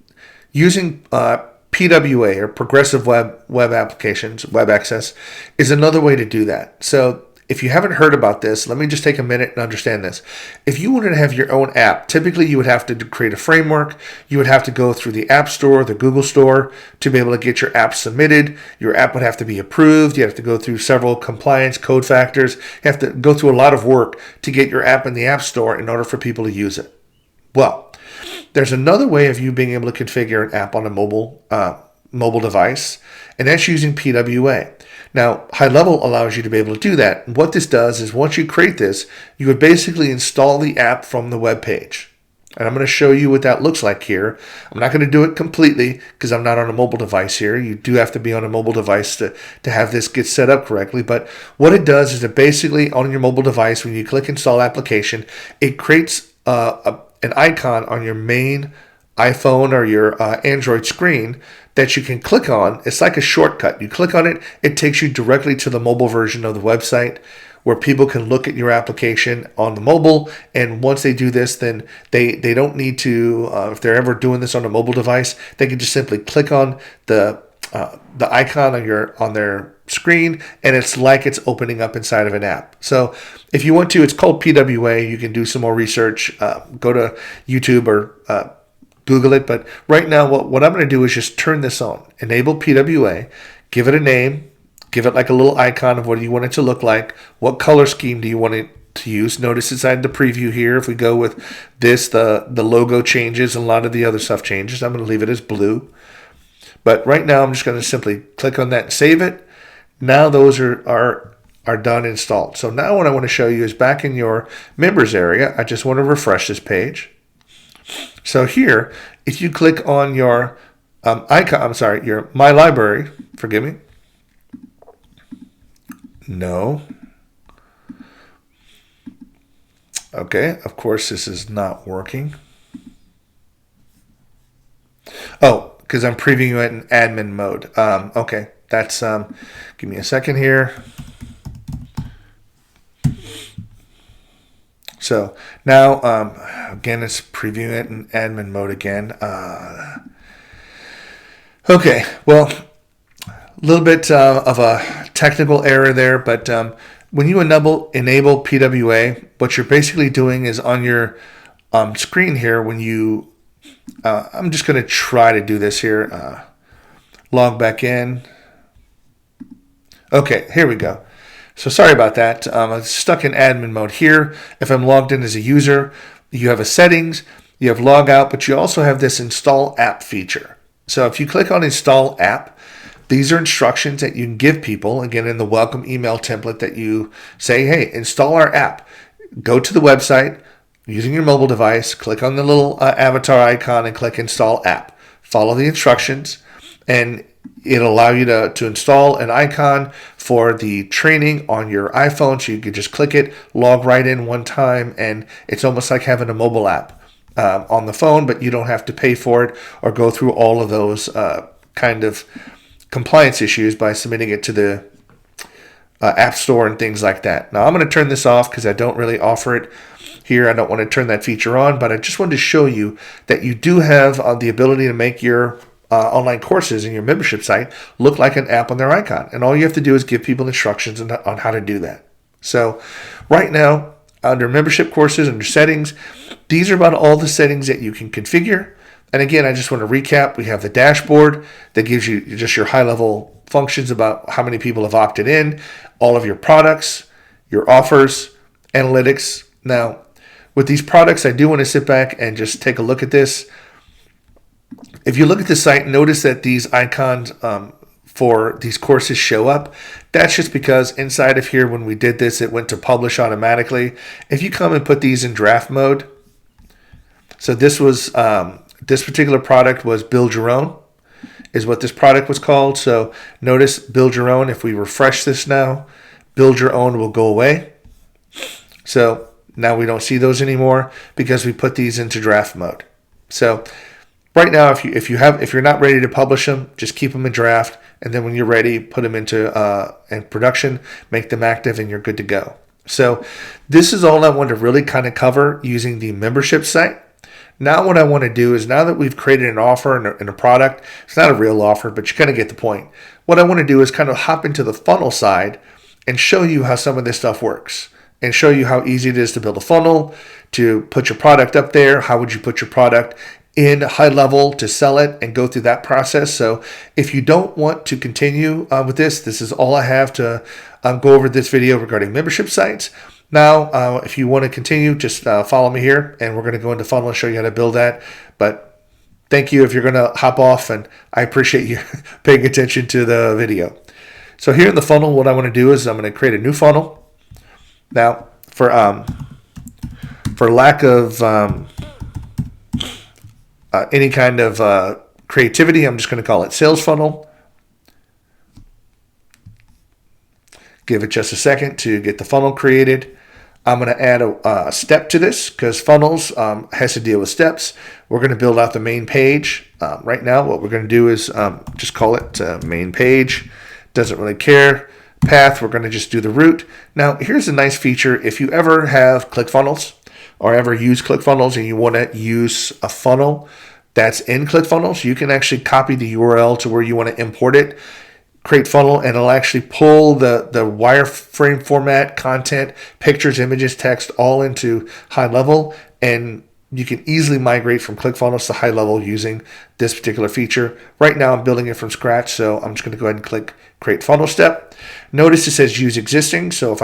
using PWA, or Progressive Web Applications, Web Access, is another way to do that. So if you haven't heard about this, let me just take a minute and understand this. If you wanted to have your own app, typically you would have to create a framework. You would have to go through the App Store, the Google Store, to be able to get your app submitted. Your app would have to be approved. You have to go through several compliance code factors. You have to go through a lot of work to get your app in the App Store in order for people to use it. Well, there's another way of you being able to configure an app on a mobile device, and that's using PWA. Now, Highlevel allows you to be able to do that. And what this does is once you create this, you would basically install the app from the web page. And I'm going to show you what that looks like here. I'm not going to do it completely because I'm not on a mobile device here. You do have to be on a mobile device to have this get set up correctly. But what it does is it basically, on your mobile device, when you click Install Application, it creates an icon on your main iPhone or your Android screen that you can click on. It's like a shortcut. You click on it, it takes you directly to the mobile version of the website where people can look at your application on the mobile. And once they do this, then they don't need to, if they're ever doing this on a mobile device, they can just simply click on the icon on their screen, and it's like it's opening up inside of an app. So if you want to, it's called PWA. You can do some more research. Go to YouTube or Google it. But right now, what I'm going to do is just turn this on. Enable PWA. Give it a name. Give it like a little icon of what you want it to look like. What color scheme do you want it to use? Notice inside the preview here, if we go with this, the logo changes and a lot of the other stuff changes. I'm going to leave it as blue. But right now, I'm just going to simply click on that and save it. Now those are done, installed. So now what I want to show you is back in your members area. I just want to refresh this page. So here, if you click on your your My Library, forgive me. No. Okay, of course this is not working. Oh, because I'm previewing it in admin mode. Okay, that's, give me a second here. So now, again, it's previewing it in admin mode again. Okay, well, a little bit of a technical error there, but when you enable PWA, what you're basically doing is on your screen here, when you, I'm just going to try to do this here, log back in. Okay, here we go. So sorry about that. I'm stuck in admin mode here. If I'm logged in as a user, you have a settings, you have log out, but you also have this install app feature. So if you click on install app, these are instructions that you can give people, again, in the welcome email template that you say, hey, install our app. Go to the website using your mobile device, click on the little avatar icon and click install app. Follow the instructions and it'll allow you to install an icon for the training on your iPhone. So you can just click it, log right in one time, and it's almost like having a mobile app on the phone, but you don't have to pay for it or go through all of those kind of compliance issues by submitting it to the App Store and things like that. Now I'm going to turn this off because I don't really offer it here. I don't want to turn that feature on, but I just wanted to show you that you do have the ability to make your online courses in your membership site look like an app on their icon. And all you have to do is give people instructions on how to do that. So right now, under membership courses, under settings, these are about all the settings that you can configure. And again, I just want to recap. We have the dashboard that gives you just your high-level functions about how many people have opted in, all of your products, your offers, analytics. Now, with these products, I do want to sit back and just take a look at this. If you look at the site, notice that these icons for these courses show up. That's just because inside of here, when we did this, it went to publish automatically. If you come and put these in draft mode, so this was this particular product was Build Your Own, is what this product was called. So notice Build Your Own. If we refresh this now, Build Your Own will go away. So now we don't see those anymore because we put these into draft mode. So right now, if you're not ready to publish them, just keep them in draft, and then when you're ready, put them into in production, make them active, and you're good to go. So this is all I want to really kind of cover using the membership site. Now what I want to do is, now that we've created an offer and a product, it's not a real offer, but you kind of get the point. What I want to do is kind of hop into the funnel side and show you how some of this stuff works, and show you how easy it is to build a funnel, to put your product up there. How would you put your product in Highlevel to sell it and go through that process? So if you don't want to continue with this is all I have to go over this video regarding membership sites. Now, if you want to continue, just follow me here, and we're going to go into funnel and show you how to build that. But thank you if you're going to hop off, and I appreciate you paying attention to the video. So here in the funnel, what I want to do is I'm going to create a new funnel. Now, for lack of any kind of creativity, I'm just going to call it sales funnel. Give it just a second to get the funnel created. I'm going to add a step to this because funnels has to deal with steps. We're going to build out the main page. Right now, what we're going to do is just call it main page. Doesn't really care. Path, we're going to just do the root. Now, here's a nice feature. If you ever have ClickFunnels or ever use ClickFunnels and you want to use a funnel that's in ClickFunnels, you can actually copy the URL to where you want to import it, create funnel, and it'll actually pull the wireframe format, content, pictures, images, text all into Highlevel and you can easily migrate from ClickFunnels to Highlevel using this particular feature. Right now I'm building it from scratch, so I'm just going to go ahead and click Create Funnel Step. Notice it says Use Existing, so if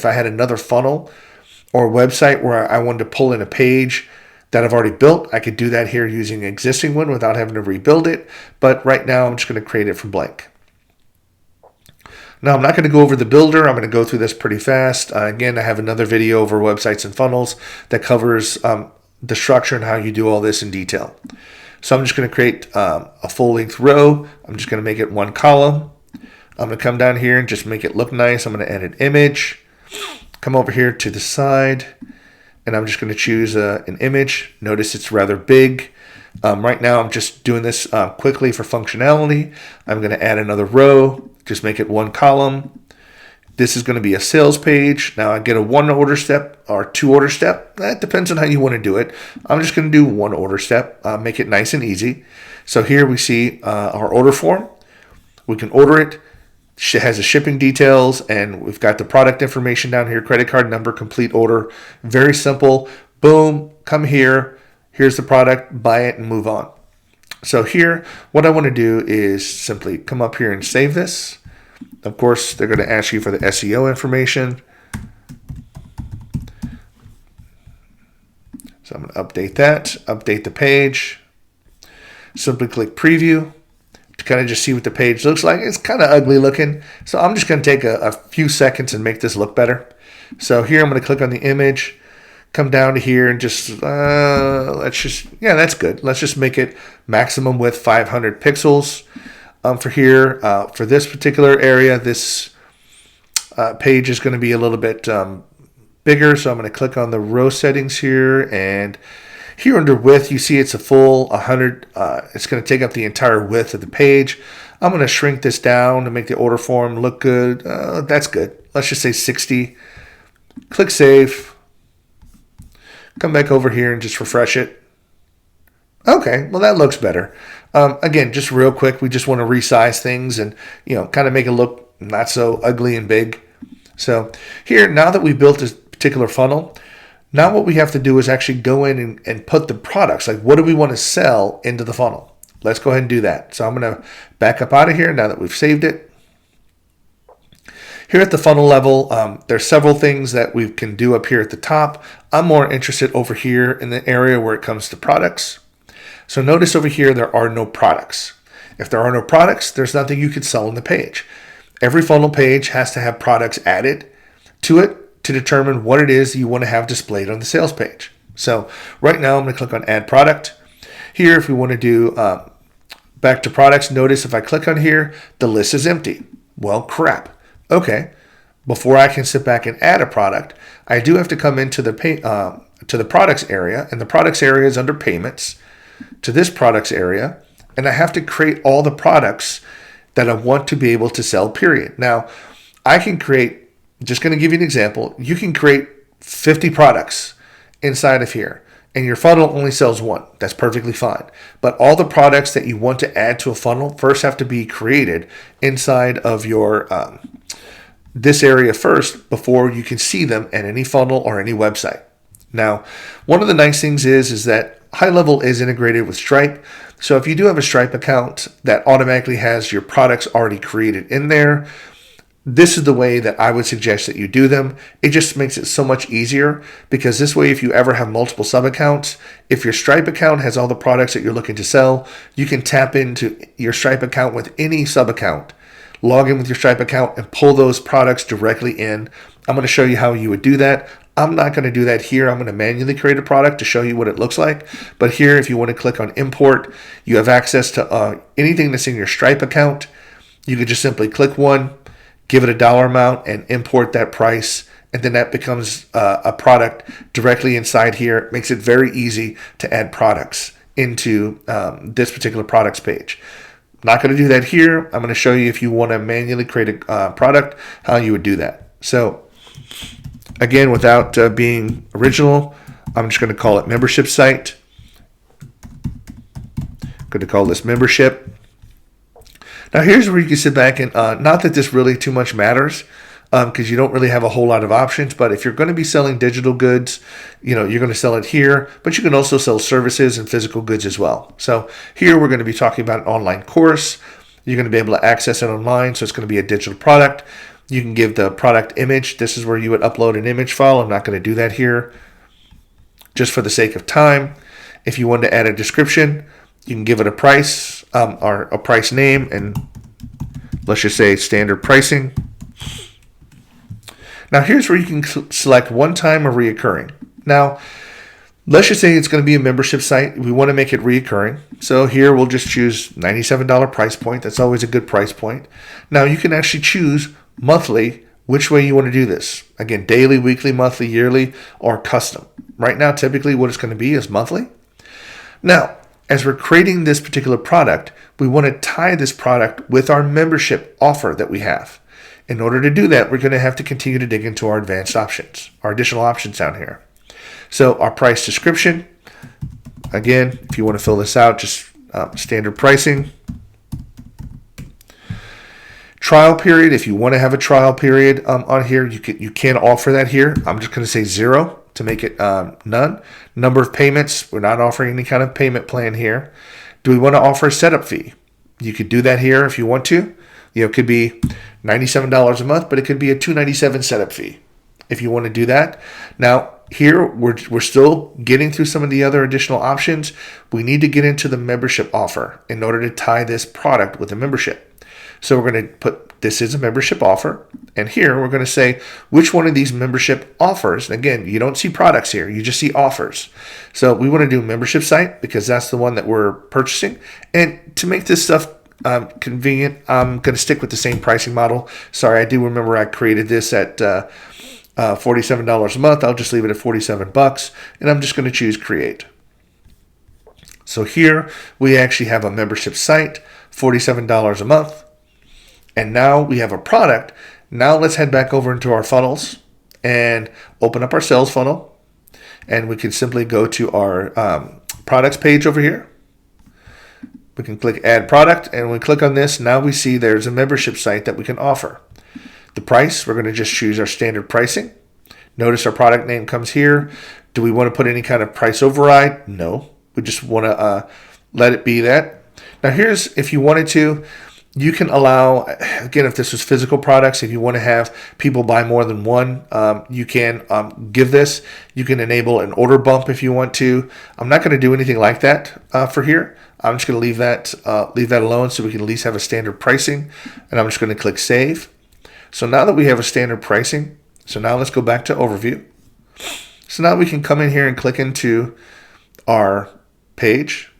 I had another funnel or website where I wanted to pull in a page that I've already built, I could do that here using an existing one without having to rebuild it. But right now I'm just going to create it from blank. Now I'm not going to go over the builder. I'm going to go through this pretty fast. Again, I have another video over websites and funnels that covers the structure and how you do all this in detail. So I'm just going to create a full length row. I'm just going to make it one column. I'm going to come down here and just make it look nice. I'm going to add an image, come over here to the side, and I'm just going to choose an image. Notice it's rather big. Right now I'm just doing this quickly for functionality. I'm going to add another row, just make it one column. This is going to be a sales page. Now I get a 1 order step or 2 order step. That depends on how you want to do it. I'm just going to do 1 order step, make it nice and easy. So here we see our order form. We can order it. It has the shipping details, and we've got the product information down here, credit card number, complete order. Very simple. Boom, come here. Here's the product, buy it, and move on. So here, what I want to do is simply come up here and save this. Of course, they're going to ask you for the SEO information. So I'm going to update that, update the page. Simply click preview to kind of just see what the page looks like. It's kind of ugly looking. So I'm just going to take a few seconds and make this look better. So here I'm going to click on the image, come down to here and just, that's good. Let's just make it maximum width 500 pixels. For here, for this particular area, this page is going to be a little bit bigger. So I'm going to click on the row settings here, and here under width, you see it's a full 100. It's going to take up the entire width of the page. I'm going to shrink this down to make the order form look good. That's good. Let's just say 60. Click Save. Come back over here and just refresh it. Okay, well that looks better. Again, just real quick, we just want to resize things and kind of make it look not so ugly and big. So here, now that we built this particular funnel, now what we have to do is actually go in and put the products, like what do we want to sell into the funnel. Let's go ahead and do that. So I'm going to back up out of here now that we've saved it. Here at the funnel level, there's several things that we can do up here at the top. I'm more interested over here in the area where it comes to products. So notice over here, there are no products. If there are no products, there's nothing you can sell on the page. Every funnel page has to have products added to it to determine what it is you want to have displayed on the sales page. So right now I'm going to click on Add Product. Here, if we want to do back to products, notice if I click on here, the list is empty. Well, crap. Okay. Before I can sit back and add a product, I do have to come into the products area, and the products area is under payments, to this products area, and I have to create all the products that I want to be able to sell, period. Now, I can create, just going to give you an example, you can create 50 products inside of here, and your funnel only sells 1. That's perfectly fine. But all the products that you want to add to a funnel first have to be created inside of your this area first before you can see them in any funnel or any website. Now, one of the nice things is that Highlevel is integrated with Stripe. So if you do have a Stripe account that automatically has your products already created in there, this is the way that I would suggest that you do them. It just makes it so much easier, because this way, if you ever have multiple sub-accounts, if your Stripe account has all the products that you're looking to sell, you can tap into your Stripe account with any sub-account, log in with your Stripe account, and pull those products directly in. I'm going to show you how you would do that. I'm not going to do that here. I'm going to manually create a product to show you what it looks like. But here, if you want to click on import, you have access to anything that's in your Stripe account. You can just simply click one, give it a dollar amount, and import that price. And then that becomes a product directly inside here. It makes it very easy to add products into this particular products page. Not going to do that here. I'm going to show you if you want to manually create a product, how you would do that. So again, without being original, I'm just going to call it membership site. I'm going to call this membership. Now here's where you can sit back and, not that this really too much matters, because you don't really have a whole lot of options. But if you're going to be selling digital goods, you're going to sell it here, but you can also sell services and physical goods as well. So here we're going to be talking about an online course. You're going to be able to access it online, so it's going to be a digital product. You can give the product image. This is where you would upload an image file. I'm not going to do that here just for the sake of time. If you want to add a description, you can give it a price or a price name, and let's just say standard pricing. Now here's where you can select one-time or reoccurring. Now, let's just say it's going to be a membership site. We want to make it reoccurring. So here we'll just choose $97 price point. That's always a good price point. Now you can actually choose monthly which way you want to do this. Again, daily, weekly, monthly, yearly, or custom. Right now, typically what it's going to be is monthly. Now, as we're creating this particular product, we want to tie this product with our membership offer that we have. In order to do that, we're going to have to continue to dig into our advanced options, our additional options down here. So our price description, again, if you want to fill this out, just standard pricing. Trial period, if you want to have a trial period on here, you can offer that here. I'm just going to say 0 to make it none. Number of payments, we're not offering any kind of payment plan here. Do we want to offer a setup fee? You could do that here if you want to. It could be $97 a month, but it could be a $297 setup fee if you want to do that. Now, here we're still getting through some of the other additional options. We need to get into the membership offer in order to tie this product with a membership. So we're going to put this is a membership offer, and here we're going to say which one of these membership offers. And again, you don't see products here, you just see offers. So we want to do membership site because that's the one that we're purchasing. And to make this stuff convenient, I'm going to stick with the same pricing model. Sorry, I do remember I created this at $47 a month. I'll just leave it at $47, and I'm just going to choose create. So here we actually have a membership site, $47 a month. And now we have a product. Now let's head back over into our funnels and open up our sales funnel. And we can simply go to our products page over here. We can click add product, and when we click on this, now we see there's a membership site that we can offer. The price, we're going to just choose our standard pricing. Notice our product name comes here. Do we want to put any kind of price override? No. We just want to let it be that. Now here's, if you wanted to, you can allow, again, if this was physical products, if you want to have people buy more than one, you can give this. You can enable an order bump if you want to. I'm not going to do anything like that for here. I'm just going to leave that alone so we can at least have a standard pricing. And I'm just going to click save. So now that we have a standard pricing, so now let's go back to overview. So now we can come in here and click into our page.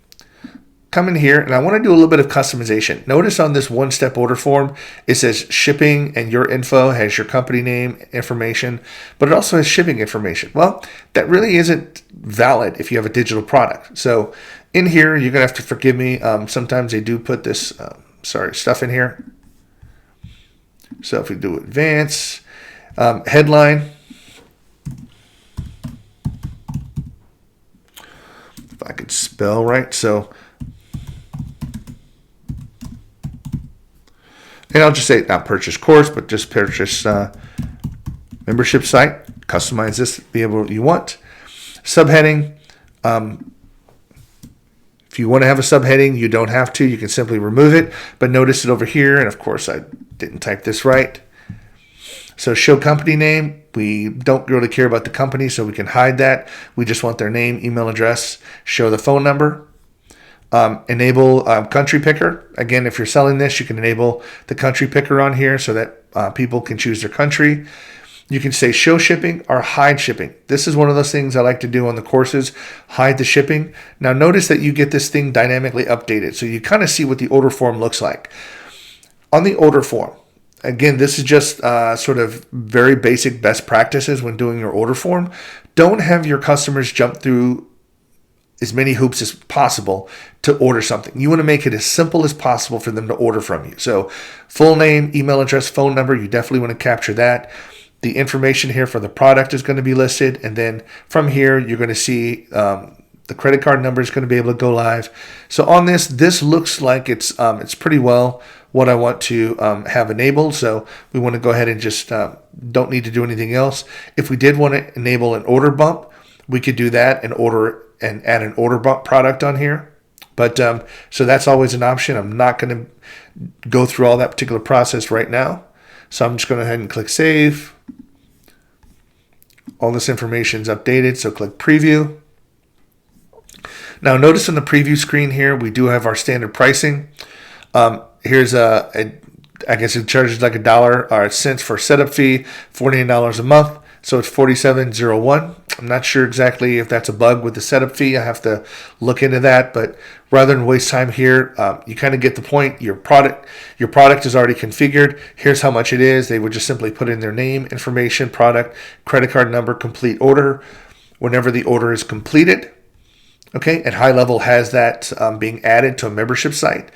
Come in here, and I want to do a little bit of customization. Notice on this one-step order form, it says shipping, and your info has your company name information, but it also has shipping information. Well, that really isn't valid if you have a digital product. So in here, you're going to have to forgive me. Sometimes they do put this stuff in here. So if we do advance, headline. If I could spell right, so. And I'll just say not purchase course, but just purchase membership site. Customize this, be able you want. Subheading. If you want to have a subheading, you don't have to. You can simply remove it. But notice it over here, and of course I didn't type this right. So show company name. We don't really care about the company, so we can hide that. We just want their name, email address. Show the phone number. Enable country picker. Again, if you're selling this, you can enable the country picker on here so that people can choose their country. You can say show shipping or hide shipping. This is one of those things I like to do on the courses, hide the shipping. Now notice that you get this thing dynamically updated, so you kind of see what the order form looks like. On the order form, again, this is just sort of very basic best practices when doing your order form. Don't have your customers jump through as many hoops as possible to order something. You want to make it as simple as possible for them to order from you. So full name, email address, phone number, you definitely want to capture that. The information here for the product is going to be listed. And then from here, you're going to see the credit card number is going to be able to go live. So on this looks like it's pretty well what I want to have enabled. So we want to go ahead and just don't need to do anything else. If we did want to enable an order bump, we could do that and add an order bump product on here. But so that's always an option. I'm not going to go through all that particular process right now. So I'm just going to go ahead and click save. All this information is updated. So click preview. Now notice on the preview screen here, we do have our standard pricing. Here's I guess it charges like $1 or cents for setup fee, $49 a month. So it's $47.01. I'm not sure exactly if that's a bug with the setup fee. I have to look into that. But rather than waste time here, you kind of get the point. Your product is already configured. Here's how much it is. They would just simply put in their name, information, product, credit card number, complete order whenever the order is completed. Okay, and Highlevel has that being added to a membership site.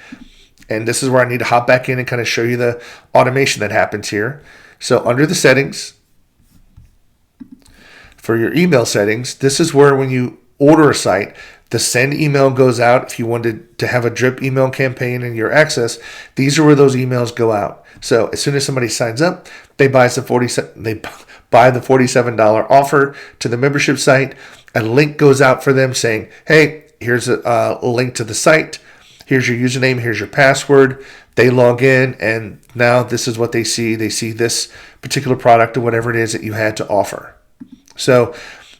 And this is where I need to hop back in and kind of show you the automation that happens here. So under the settings, for your email settings, this is where when you order a site, the send email goes out. If you wanted to have a drip email campaign in your access, these are where those emails go out. So as soon as somebody signs up, they buy the $47 offer to the membership site. A link goes out for them saying, hey, here's a link to the site. Here's your username. Here's your password. They log in, and now this is what they see. They see this particular product or whatever it is that you had to offer. So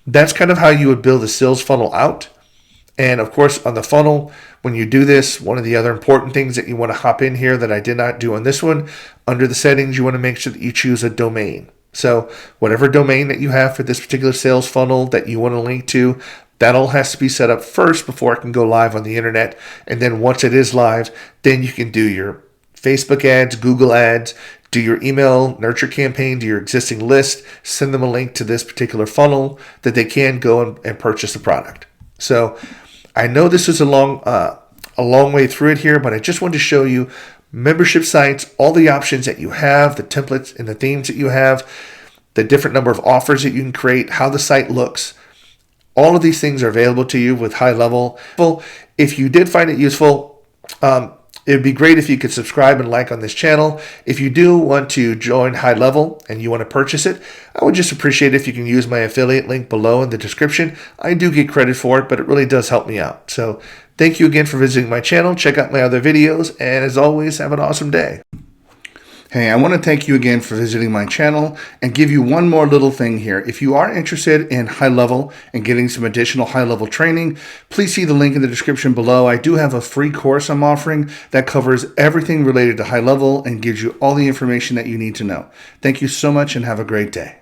that's kind of how you would build a sales funnel out. And of course, on the funnel, when you do this, one of the other important things that you want to hop in here that I did not do on this one, under the settings, you want to make sure that you choose a domain. So whatever domain that you have for this particular sales funnel that you want to link to, that all has to be set up first before it can go live on the internet. And then once it is live, then you can do your Facebook ads, Google ads, do your email nurture campaign to your existing list, send them a link to this particular funnel that they can go and purchase the product. So I know this is a long way through it here, but I just wanted to show you membership sites, all the options that you have, the templates and the themes that you have, the different number of offers that you can create, how the site looks. All of these things are available to you with Highlevel. If you did find it useful, it would be great if you could subscribe and like on this channel. If you do want to join Highlevel and you want to purchase it, I would just appreciate it if you can use my affiliate link below in the description. I do get credit for it, but it really does help me out. So thank you again for visiting my channel. Check out my other videos, and as always, have an awesome day. Hey, I want to thank you again for visiting my channel and give you one more little thing here. If you are interested in Highlevel and getting some additional Highlevel training, please see the link in the description below. I do have a free course I'm offering that covers everything related to Highlevel and gives you all the information that you need to know. Thank you so much and have a great day.